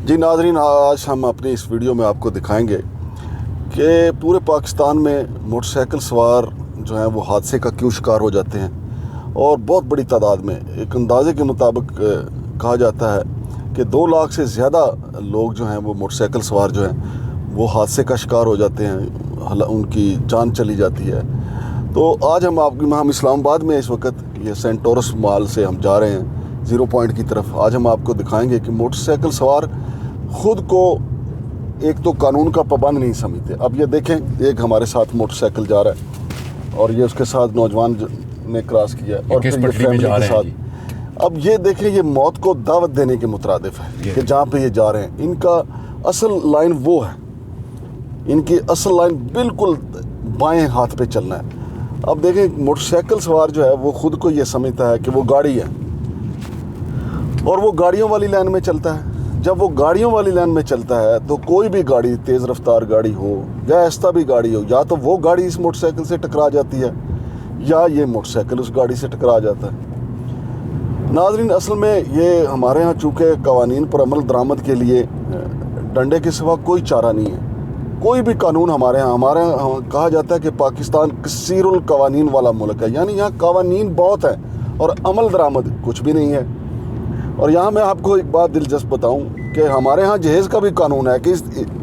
جی ناظرین، آج ہم اپنی اس ویڈیو میں آپ کو دکھائیں گے کہ پورے پاکستان میں موٹر سائیکل سوار جو ہیں وہ حادثے کا کیوں شکار ہو جاتے ہیں، اور بہت بڑی تعداد میں، ایک اندازے کے مطابق کہا جاتا ہے کہ 2 لاکھ سے زیادہ لوگ جو ہیں وہ موٹر سائیکل سوار جو ہیں وہ حادثے کا شکار ہو جاتے ہیں، ان کی جان چلی جاتی ہے۔ تو آج ہم اسلام آباد میں اس وقت یہ سینٹورس مال سے ہم جا رہے ہیں 0 پوائنٹ کی طرف۔ آج ہم آپ کو دکھائیں گے کہ موٹر سائیکل سوار خود کو ایک تو قانون کا پابند نہیں سمجھتے۔ اب یہ دیکھیں، ایک ہمارے ساتھ موٹر سائیکل جا رہا ہے اور یہ اس کے ساتھ نوجوان نے کراس کیا اور پھر یہ فیملی کے ساتھ۔ اب یہ دیکھیں، یہ موت کو دعوت دینے کے مترادف ہے کہ جہاں پہ یہ جا رہے ہیں۔ ان کا اصل لائن وہ ہے، ان کی اصل لائن بالکل بائیں ہاتھ پہ چلنا ہے۔ اب دیکھیں، موٹر سائیکل سوار جو ہے وہ خود کو یہ سمجھتا ہے کہ وہ گاڑی ہے اور وہ گاڑیوں والی لائن میں چلتا ہے۔ جب وہ گاڑیوں والی لائن میں چلتا ہے تو کوئی بھی گاڑی، تیز رفتار گاڑی ہو یا آہستہ بھی گاڑی ہو، یا تو وہ گاڑی اس موٹر سائیکل سے ٹکرا جاتی ہے یا یہ موٹر سائیکل اس گاڑی سے ٹکرا جاتا ہے۔ ناظرین، اصل میں یہ ہمارے ہاں چونکہ قوانین پر عمل درآمد کے لیے ڈنڈے کے سوا کوئی چارہ نہیں ہے۔ کوئی بھی قانون ہمارے ہاں کہا جاتا ہے کہ پاکستان کثیر القوانین والا ملک ہے، یعنی یہاں قوانین بہت ہیں اور عمل درآمد کچھ بھی نہیں ہے۔ اور یہاں میں آپ کو ایک بات دلچسپ بتاؤں کہ ہمارے ہاں جہیز کا بھی قانون ہے کہ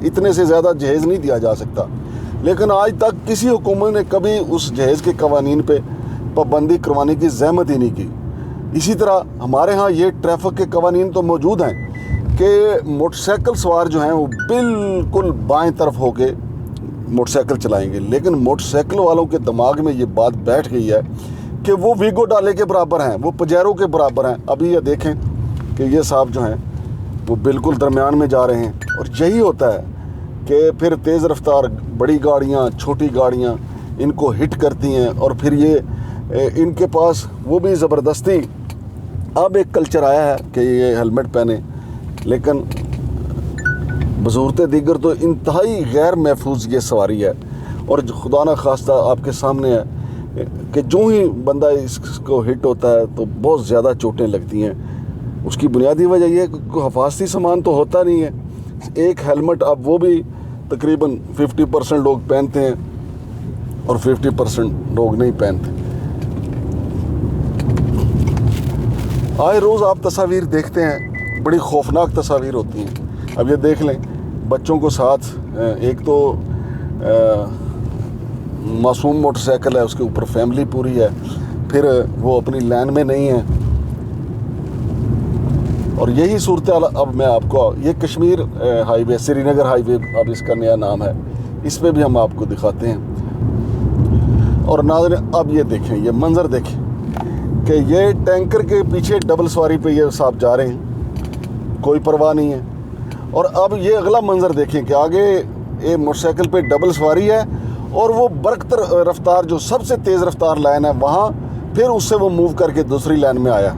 اتنے سے زیادہ جہیز نہیں دیا جا سکتا، لیکن آج تک کسی حکومت نے کبھی اس جہیز کے قوانین پہ پابندی کروانے کی زحمت ہی نہیں کی۔ اسی طرح ہمارے ہاں یہ ٹریفک کے قوانین تو موجود ہیں کہ موٹر سائیکل سوار جو ہیں وہ بالکل بائیں طرف ہو کے موٹر سائیکل چلائیں گے، لیکن موٹر سائیکل والوں کے دماغ میں یہ بات بیٹھ گئی ہے کہ وہ ویگو ڈالے کے برابر ہیں، وہ پجیرو کے برابر ہیں۔ ابھی یہ دیکھیں کہ یہ صاحب جو ہیں وہ بالکل درمیان میں جا رہے ہیں، اور یہی ہوتا ہے کہ پھر تیز رفتار بڑی گاڑیاں، چھوٹی گاڑیاں ان کو ہٹ کرتی ہیں، اور پھر یہ ان کے پاس وہ بھی زبردستی اب ایک کلچر آیا ہے کہ یہ ہیلمٹ پہنے، لیکن بصورت دیگر تو انتہائی غیر محفوظ یہ سواری ہے۔ اور خدا نہ خواستہ آپ کے سامنے ہے کہ جو ہی بندہ اس کو ہٹ ہوتا ہے تو بہت زیادہ چوٹیں لگتی ہیں۔ اس کی بنیادی وجہ یہ ہے کہ کوئی حفاظتی سامان تو ہوتا نہیں ہے۔ ایک ہیلمٹ اب وہ بھی تقریباً 50% لوگ پہنتے ہیں اور 50% لوگ نہیں پہنتے۔ آئے روز آپ تصاویر دیکھتے ہیں، بڑی خوفناک تصاویر ہوتی ہیں۔ اب یہ دیکھ لیں، بچوں کو ساتھ، ایک تو معصوم موٹر سائیکل ہے، اس کے اوپر فیملی پوری ہے، پھر وہ اپنی لائن میں نہیں ہے، اور یہی صورتحال اب میں آپ کو، یہ کشمیر ہائی وے، سری نگر ہائی وے اب اس کا نیا نام ہے، اس پہ بھی ہم آپ کو دکھاتے ہیں۔ اور ناظرین، اب یہ دیکھیں، یہ منظر دیکھیں کہ یہ ٹینکر کے پیچھے ڈبل سواری پہ یہ صاحب جا رہے ہیں، کوئی پرواہ نہیں ہے۔ اور اب یہ اگلا منظر دیکھیں کہ آگے یہ موٹر سائیکل پہ ڈبل سواری ہے، اور وہ برقطر رفتار جو سب سے تیز رفتار لائن ہے وہاں پھر اس سے وہ موو کر کے دوسری لائن میں آیا،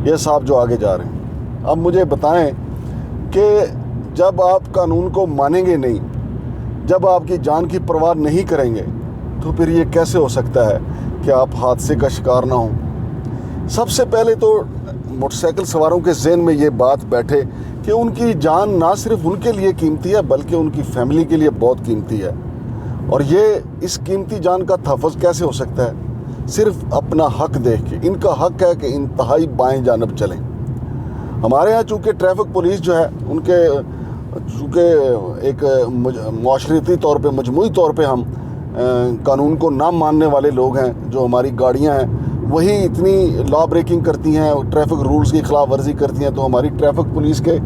یہ صاحب جو آگے جا رہے ہیں۔ اب مجھے بتائیں کہ جب آپ قانون کو مانیں گے نہیں، جب آپ کی جان کی پرواہ نہیں کریں گے، تو پھر یہ کیسے ہو سکتا ہے کہ آپ حادثے کا شکار نہ ہوں؟ سب سے پہلے تو موٹر سائیکل سواروں کے ذہن میں یہ بات بیٹھے کہ ان کی جان نہ صرف ان کے لیے قیمتی ہے بلکہ ان کی فیملی کے لیے بہت قیمتی ہے، اور یہ اس قیمتی جان کا تحفظ کیسے ہو سکتا ہے؟ صرف اپنا حق دیکھ کے۔ ان کا حق ہے کہ انتہائی بائیں جانب چلیں۔ ہمارے ہاں چونکہ ٹریفک پولیس جو ہے، ان کے چونکہ ایک معاشرتی طور پہ، مجموعی طور پہ ہم قانون کو نہ ماننے والے لوگ ہیں، جو ہماری گاڑیاں ہیں وہی اتنی لا بریکنگ کرتی ہیں، ٹریفک رولز کی خلاف ورزی کرتی ہیں، تو ہماری ٹریفک پولیس کے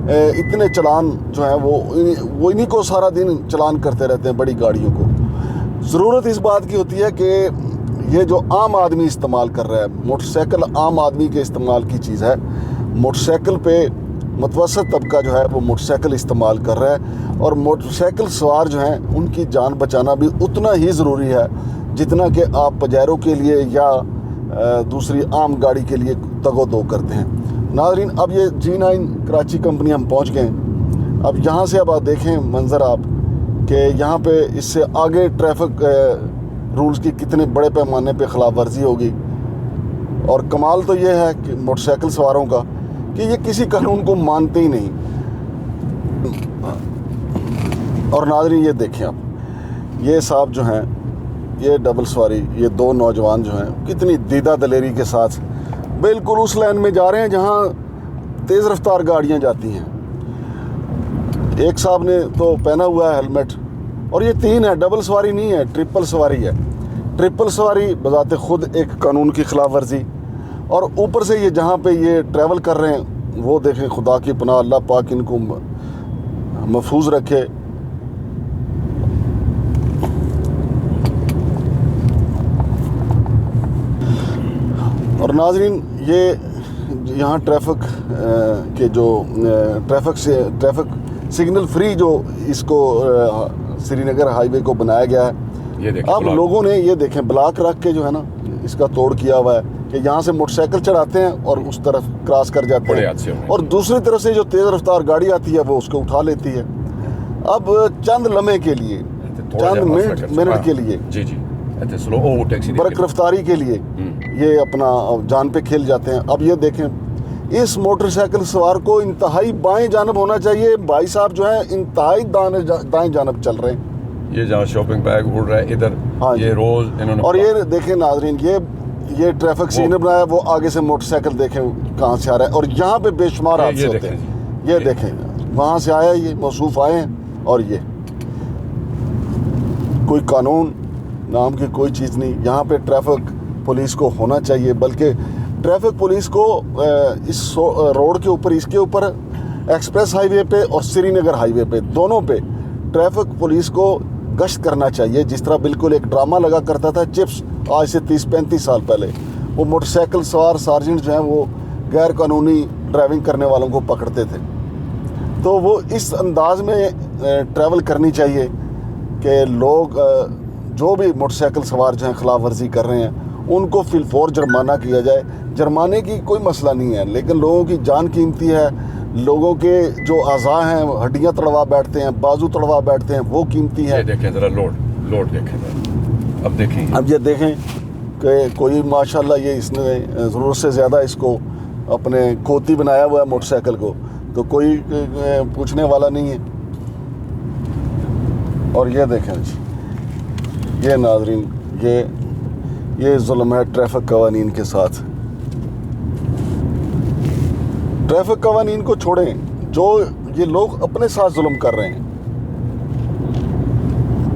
اتنے چلان جو ہیں وہ انہی کو سارا دن چلان کرتے رہتے ہیں بڑی گاڑیوں کو۔ ضرورت اس بات کی ہوتی ہے کہ یہ جو عام آدمی استعمال کر رہا ہے، موٹر سائیکل عام آدمی کے استعمال کی چیز ہے۔ موٹر سائیکل پہ متوسط طبقہ جو ہے وہ موٹر سائیکل استعمال کر رہا ہے، اور موٹر سائیکل سوار جو ہیں ان کی جان بچانا بھی اتنا ہی ضروری ہے جتنا کہ آپ پجیرو کے لیے یا دوسری عام گاڑی کے لیے تگ و دو کرتے ہیں۔ ناظرین، اب یہ G9 کراچی کمپنی ہم پہنچ گئے ہیں۔ اب یہاں سے اب آپ دیکھیں منظر آپ کہ یہاں پہ اس سے آگے ٹریفک رولز کی کتنے بڑے پیمانے پہ خلاف ورزی ہوگی۔ اور کمال تو یہ ہے کہ موٹر سائیکل سواروں کا کہ یہ کسی قانون کو مانتے ہی نہیں۔ اور ناظرین یہ دیکھیں آپ، یہ صاحب جو ہیں، یہ ڈبل سواری، یہ دو نوجوان جو ہیں کتنی دیدہ دلیری کے ساتھ بالکل اس لائن میں جا رہے ہیں جہاں تیز رفتار گاڑیاں جاتی ہیں۔ ایک صاحب نے تو پہنا ہوا ہے ہیلمٹ، اور یہ تین ہے، ڈبل سواری نہیں ہے، ٹرپل سواری ہے۔ ٹرپل سواری بذات خود ایک قانون کی خلاف ورزی، اور اوپر سے یہ جہاں پہ یہ ٹریول کر رہے ہیں وہ دیکھیں، خدا کی پناہ، اللہ پاک ان کو محفوظ رکھے۔ اور ناظرین یہ یہاں ٹریفک کے جو ٹریفک سگنل فری جو اس کو سری نگر ہائی وے کو بنایا گیا ہے، اب لوگوں نے یہ دیکھیں بلاک رکھ کے جو ہے نا اس کا توڑ کیا ہوا ہے کہ یہاں سے موٹر سائیکل چڑھاتے ہیں اور اس طرف کراس کر جاتے ہیں، اور دوسری طرف سے جو تیز رفتار گاڑی آتی ہے وہ اس کو اٹھا لیتی ہے۔ اب چند لمحے کے لیے، چند منٹ کے لیے، برق رفتاری کے لیے یہ اپنا جان پہ کھیل جاتے ہیں۔ اب یہ دیکھیں اس موٹر سائیکل سوار کو انتہائی بائیں جانب ہونا چاہیے، بھائی صاحب جو ہیں انتہائی دائیں جانب چل رہے ہیں۔ یہ جہاں شاپنگ بیگ اڑ رہا ہے ادھر، یہ روز انہوں نے، اور یہ دیکھیں ناظرین یہ ٹریفک سگنل بنایا، وہ آگے سے موٹر سائیکل دیکھیں کہاں سے آ رہا ہے، اور یہاں پہ بے شمار حادثے ہوتے ہیں۔ یہ دیکھیں وہاں سے آیا، یہ موصوف آئے ہیں، اور یہ کوئی قانون نام کی کوئی چیز نہیں یہاں پہ۔ ٹریفک پولیس کو ہونا چاہیے، بلکہ ٹریفک پولیس کو اس روڈ کے اوپر، اس کے اوپر ایکسپریس ہائی وے پہ اور سری نگر ہائی وے پہ، دونوں پہ ٹریفک پولیس کو گشت کرنا چاہیے، جس طرح بالکل ایک ڈرامہ لگا کرتا تھا چپس آج سے 30-35 سال پہلے۔ وہ موٹر سائیکل سوار سارجنٹ جو ہیں وہ غیر قانونی ڈرائیونگ کرنے والوں کو پکڑتے تھے، تو وہ اس انداز میں ٹریول کرنی چاہیے کہ لوگ جو بھی موٹر سائیکل سوار جو ہیں خلاف ورزی کر رہے ہیں ان کو فی الفور جرمانہ کیا جائے۔ جرمانے کی کوئی مسئلہ نہیں ہے، لیکن لوگوں کی جان قیمتی ہے، لوگوں کے جو اعضاء ہیں، ہڈیاں تڑوا بیٹھتے ہیں، بازو تڑوا بیٹھتے ہیں، وہ قیمتی ہے۔ یہ دیکھیں ذرا لوڈ دیکھیں ذرا، اب دیکھیں، اب یہ دیکھیں کہ کوئی ماشاءاللہ یہ اس نے ضرورت سے زیادہ اس کو اپنے کوتی بنایا ہوا ہے موٹر سائیکل کو، تو کوئی پوچھنے والا نہیں ہے۔ اور یہ دیکھیں جی، یہ ناظرین یہ ظلم ہے ٹریفک قوانین کے ساتھ۔ ٹریفک قوانین کو چھوڑیں، جو یہ لوگ اپنے ساتھ ظلم کر رہے ہیں،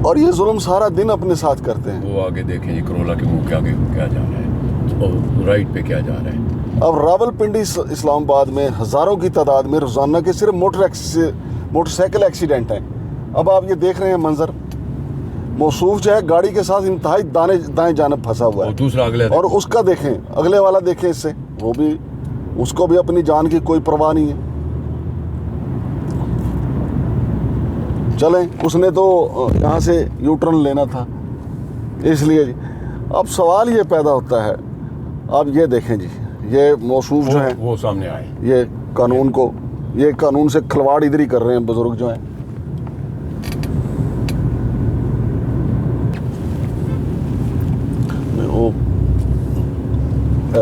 اور یہ ظلم سارا دن اپنے ساتھ کرتے ہیں۔ وہ آگے دیکھیں، یہ کرولا کے منہ کے آگے کیا جا رہا ہے، اور رائٹ پہ کیا جا رہا ہے۔ اب راول پنڈی اسلام آباد میں ہزاروں کی تعداد میں روزانہ کے صرف موٹر سائیکل ایکسیڈنٹ ہیں۔ اب آپ یہ دیکھ رہے ہیں منظر، موصوف جو ہے گاڑی کے ساتھ انتہائی دائیں جانب پھنسا ہوا ہے، دوسرا اگلے، اور اس کا دیکھیں، اگلے والا دیکھیں، اس سے وہ بھی، اس کو بھی اپنی جان کی کوئی پرواہ نہیں ہے۔ چلیں، اس نے تو یہاں سے یو ٹرن لینا تھا، اس لیے اب سوال یہ پیدا ہوتا ہے، اب یہ دیکھیں جی، یہ موصوف جو ہیں وہ سامنے آئے، یہ قانون سے کھلواڑ ادھر ہی کر رہے ہیں بزرگ جو ہیں۔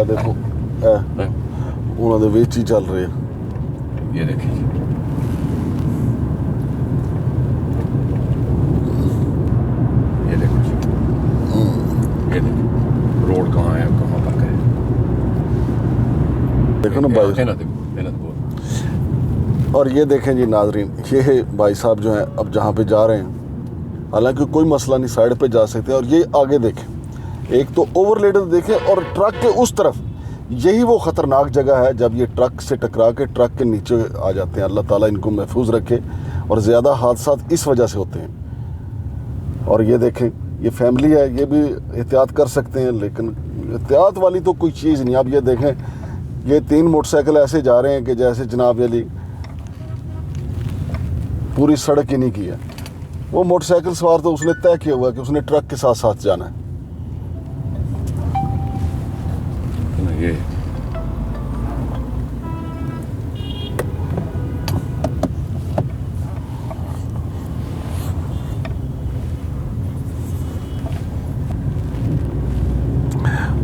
دیکھو انہوں نے ویچ ہی چل رہے ہیں۔ یہ دیکھیں، یہ دیکھیں روڈ کہاں ہے، کہاں تک ہے، دیکھو نا بھائی۔ اور یہ دیکھیں جی ناظرین، یہ بھائی صاحب جو ہیں اب جہاں پہ جا رہے ہیں، حالانکہ کوئی مسئلہ نہیں، سائڈ پہ جا سکتے ہیں، اور یہ آگے دیکھیں، ایک تو اوور لیڈر دیکھیں، اور ٹرک کے اس طرف، یہی وہ خطرناک جگہ ہے جب یہ ٹرک سے ٹکرا کے ٹرک کے نیچے آ جاتے ہیں۔ اللہ تعالیٰ ان کو محفوظ رکھے، اور زیادہ حادثات اس وجہ سے ہوتے ہیں۔ اور یہ دیکھیں، یہ فیملی ہے، یہ بھی احتیاط کر سکتے ہیں، لیکن احتیاط والی تو کوئی چیز نہیں۔ اب یہ دیکھیں، یہ 3 موٹر سائیکل ایسے جا رہے ہیں کہ جیسے جناب علی پوری سڑک ہی نہیں کی ہے۔ وہ موٹر سائیکل سوار تو اس نے طے کیا ہوا ہے کہ اس نے ٹرک کے ساتھ ساتھ جانا ہے۔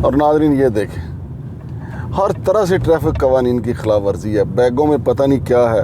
اور ناظرین یہ دیکھیں، ہر طرح سے ٹریفک قوانین کی خلاف ورزی ہے، بیگوں میں پتہ نہیں کیا ہے،